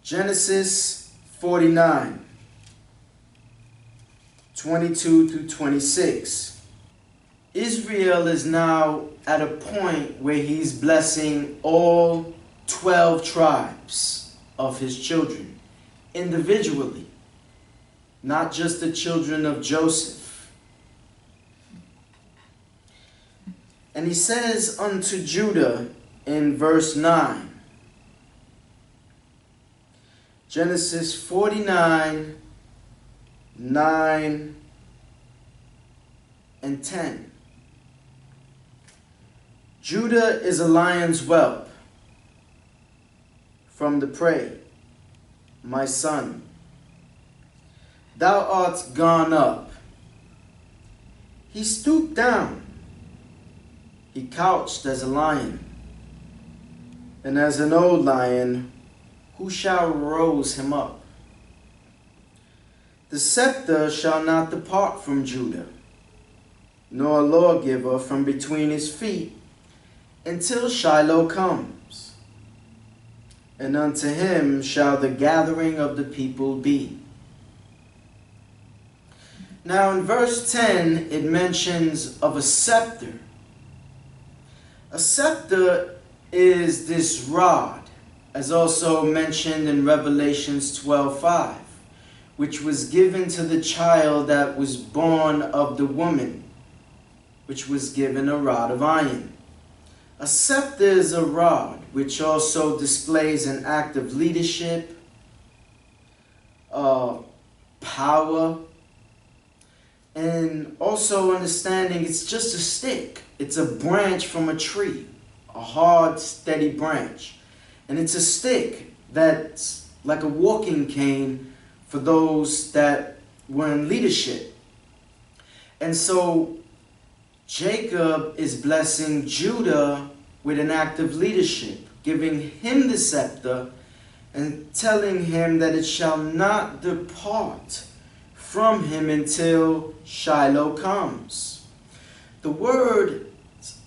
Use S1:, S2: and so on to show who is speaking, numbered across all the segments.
S1: Genesis 49, 22 through 26. Israel is now at a point where he's blessing all 12 tribes of his children individually, not just the children of Joseph. And he says unto Judah in verse 9, Genesis 49, 9 and 10. Judah is a lion's whelp from the prey, my son. Thou art gone up. He stooped down. He couched as a lion, and as an old lion, who shall rouse him up? The scepter shall not depart from Judah, nor a lawgiver from between his feet, until Shiloh comes, and unto him shall the gathering of the people be. Now in verse 10, it mentions of a scepter. A scepter is this rod, as also mentioned in Revelations 12:5, which was given to the child that was born of the woman, which was given a rod of iron. A scepter is a rod which also displays an act of leadership, power, and also understanding it's just a stick. It's a branch from a tree, a hard, steady branch. And it's a stick that's like a walking cane for those that were in leadership. And so Jacob is blessing Judah with an act of leadership, giving him the scepter and telling him that it shall not depart from him until Shiloh comes. The word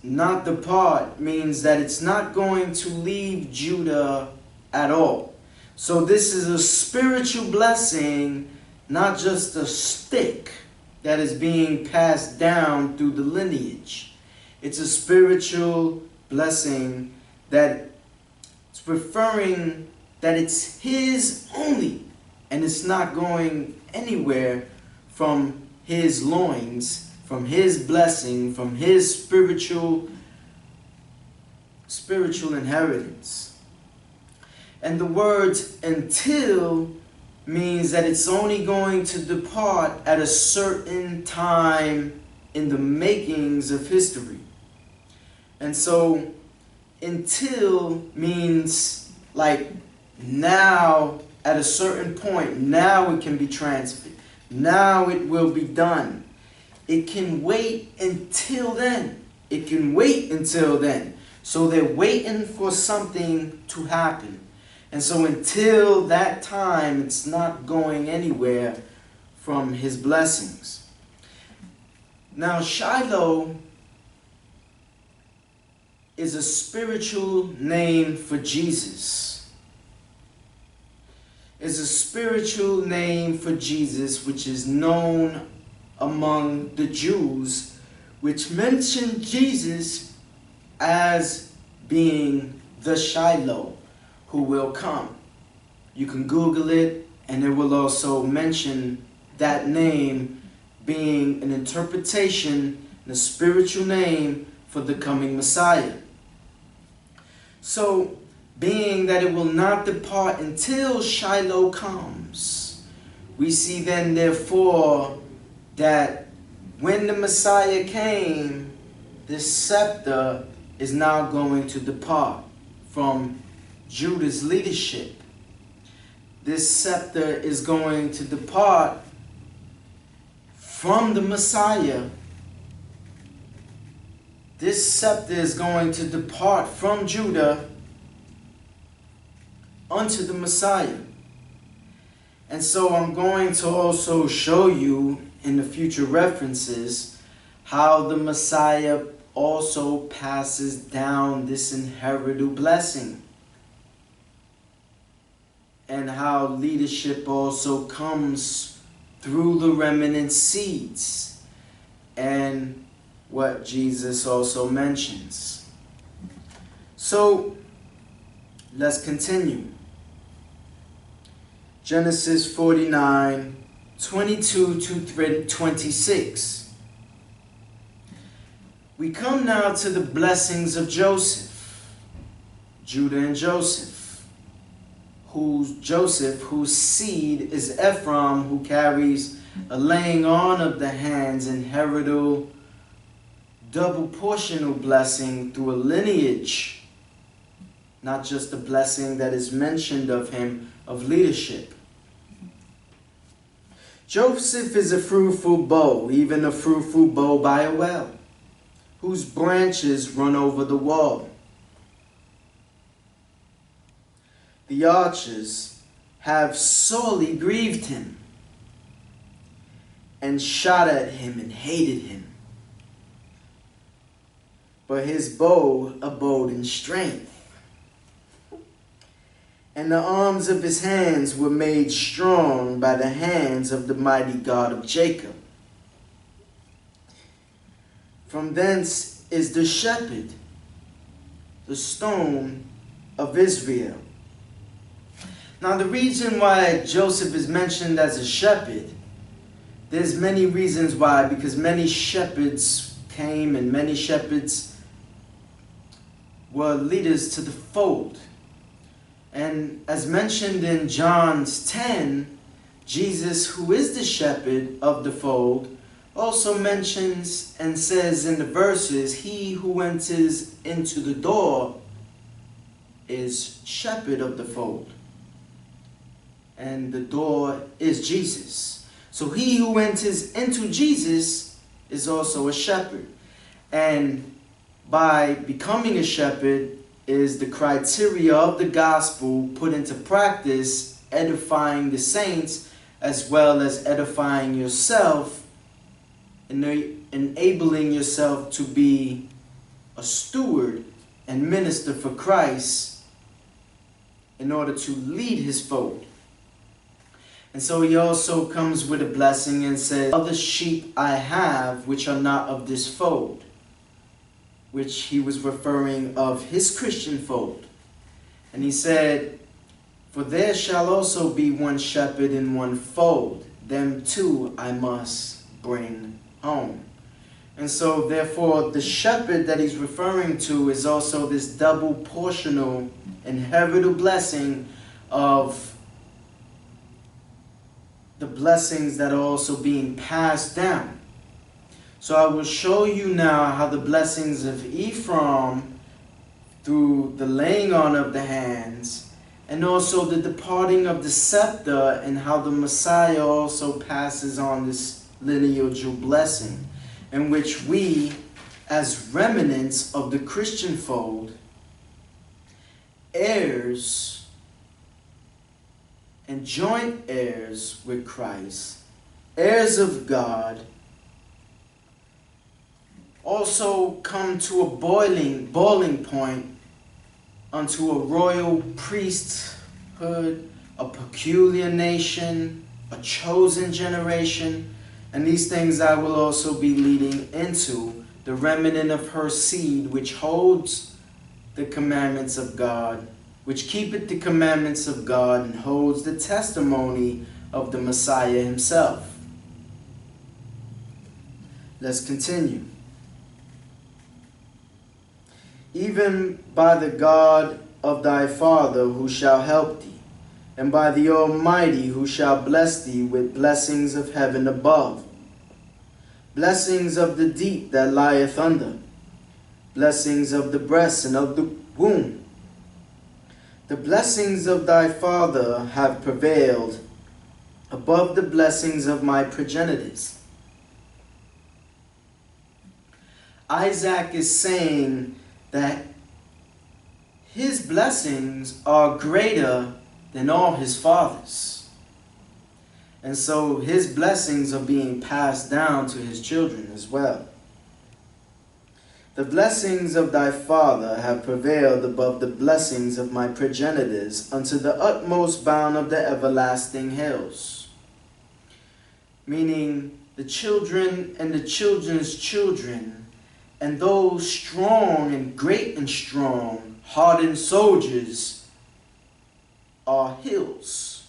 S1: not depart means that it's not going to leave Judah at all. So this is a spiritual blessing, not just a stick that is being passed down through the lineage. It's a spiritual blessing that it's referring that it's his only, and it's not going anywhere from his loins, from his blessing, from his spiritual inheritance. And the word until means that it's only going to depart at a certain time in the makings of history. And so until means like now, at a certain point, now it can be transferred. Now it will be done. It can wait until then. It can wait until then. So they're waiting for something to happen. And so until that time, it's not going anywhere from his blessings. Now Shiloh is a spiritual name for Jesus. Is a spiritual name for Jesus, which is known among the Jews, which mention Jesus as being the Shiloh who will come. You can Google it, and it will also mention that name being an interpretation and a spiritual name for the coming Messiah. So, being that it will not depart until Shiloh comes, we see then therefore that when the Messiah came, this scepter is now going to depart from Judah's leadership. This scepter is going to depart from the Messiah. This scepter is going to depart from Judah unto the Messiah. And so I'm going to also show you in the future references how the Messiah also passes down this inheritable blessing. and how leadership also comes through the remnant seeds, and what Jesus also mentions. So let's continue. Genesis 49, 22 to 26. We come now to the blessings of Joseph, Judah and Joseph, whose seed is Ephraim, who carries a laying on of the hands and heritable double portional blessing through a lineage, not just the blessing that is mentioned of him of leadership. Joseph is a fruitful bough, even a fruitful bough by a well, whose branches run over the wall. The archers have sorely grieved him, and shot at him and hated him. But his bow abode in strength, and the arms of his hands were made strong by the hands of the mighty God of Jacob. From thence is the shepherd, the stone of Israel. Now the reason why Joseph is mentioned as a shepherd, there's many reasons why, because many shepherds came and many shepherds were leaders to the fold. And as mentioned in John's 10, Jesus, who is the shepherd of the fold, also mentions and says in the verses, he who enters into the door is shepherd of the fold. And the door is Jesus. So he who enters into Jesus is also a shepherd. And by becoming a shepherd is the criteria of the gospel put into practice, edifying the saints as well as edifying yourself, enabling yourself to be a steward and minister for Christ in order to lead his fold. And so he also comes with a blessing and says, other sheep I have which are not of this fold, which he was referring of his Christian fold. And he said, for there shall also be one shepherd in one fold, them too I must bring home. And so therefore the shepherd that he's referring to is also this double portional inheritable blessing of the blessings that are also being passed down. So I will show you now how the blessings of Ephraim through the laying on of the hands and also the departing of the scepter, and how the Messiah also passes on this lineal blessing, in which we, as remnants of the Christian fold, heirs and joint heirs with Christ, heirs of God, also come to a boiling point unto a royal priesthood, a peculiar nation, a chosen generation. And these things I will also be leading into the remnant of her seed, which holds the commandments of God, which keepeth the commandments of God, and holds the testimony of the Messiah himself. Let's continue. Even by the God of thy father who shall help thee, and by the Almighty who shall bless thee with blessings of heaven above, blessings of the deep that lieth under, blessings of the breast and of the womb. The blessings of thy father have prevailed above the blessings of my progenitors. Isaac is saying that his blessings are greater than all his fathers. And so his blessings are being passed down to his children as well. The blessings of thy father have prevailed above the blessings of my progenitors unto the utmost bound of the everlasting hills. Meaning the children and the children's children, and those strong and great and strong, hardened soldiers, are hills.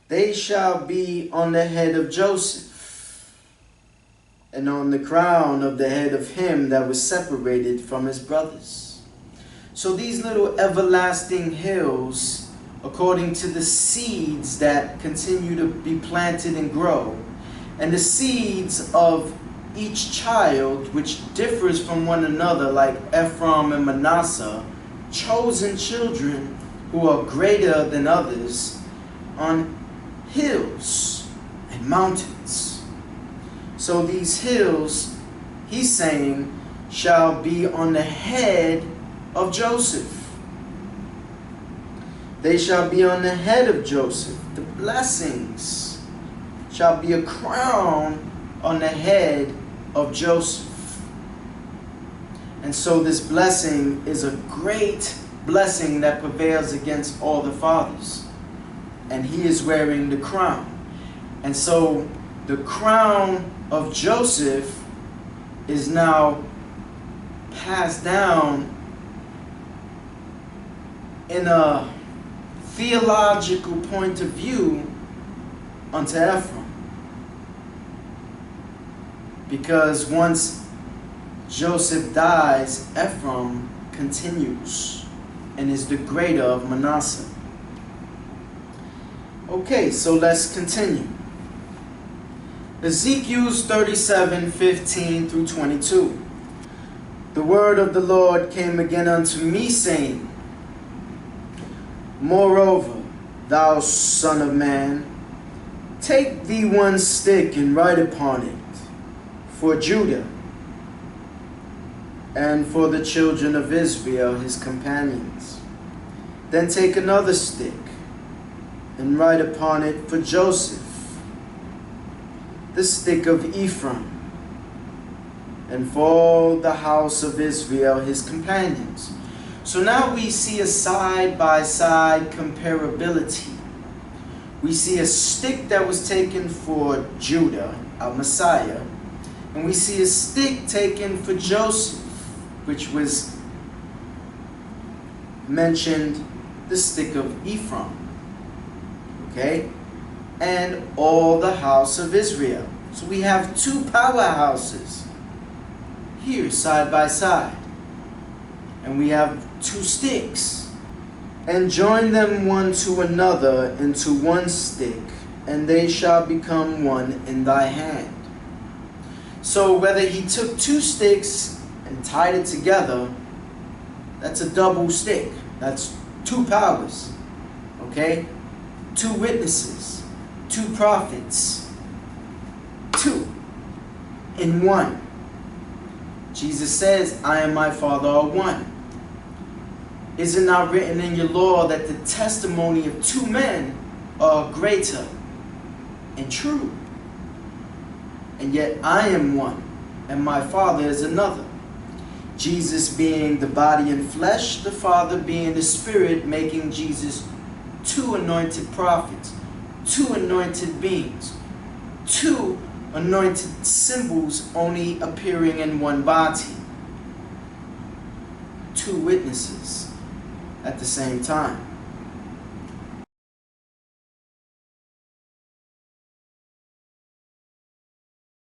S1: They shall be on the head of Joseph, and on the crown of the head of him that was separated from his brothers. So these little everlasting hills, according to the seeds that continue to be planted and grow, and the seeds of each child, which differs from one another, like Ephraim and Manasseh, chosen children who are greater than others, on hills and mountains. So these hills, he's saying, shall be on the head of Joseph. They shall be on the head of Joseph. The blessings shall be a crown on the head of Joseph. And so this blessing is a great blessing that prevails against all the fathers. And he is wearing the crown. And so the crown of Joseph is now passed down in a theological point of view unto Ephraim. Because once Joseph dies, Ephraim continues and is the greater of Manasseh. Okay, so let's continue. Ezekiel 37:15 through 22. The word of the Lord came again unto me, saying, Moreover, thou son of man, take thee one stick and write upon it, for Judah, and for the children of Israel, his companions. Then take another stick, and write upon it, for Joseph, the stick of Ephraim, and for all the house of Israel, his companions. So now we see a side-by-side comparability. We see a stick that was taken for Judah, our Messiah, and we see a stick taken for Joseph, which was mentioned, the stick of Ephraim. Okay? And all the house of Israel. So we have two powerhouses here side by side. And we have two sticks. And join them one to another into one stick, and they shall become one in thy hand. So whether he took two sticks and tied it together, that's a double stick. That's two powers. Okay? Two witnesses. Two prophets, two in one. Jesus says, I and my Father are one. Is it not written in your law that the testimony of two men are greater and true? And yet I am one, and my Father is another. Jesus being the body and flesh, the Father being the Spirit, making Jesus two anointed prophets, two anointed beings, two anointed symbols only appearing in one body, two witnesses at the same time.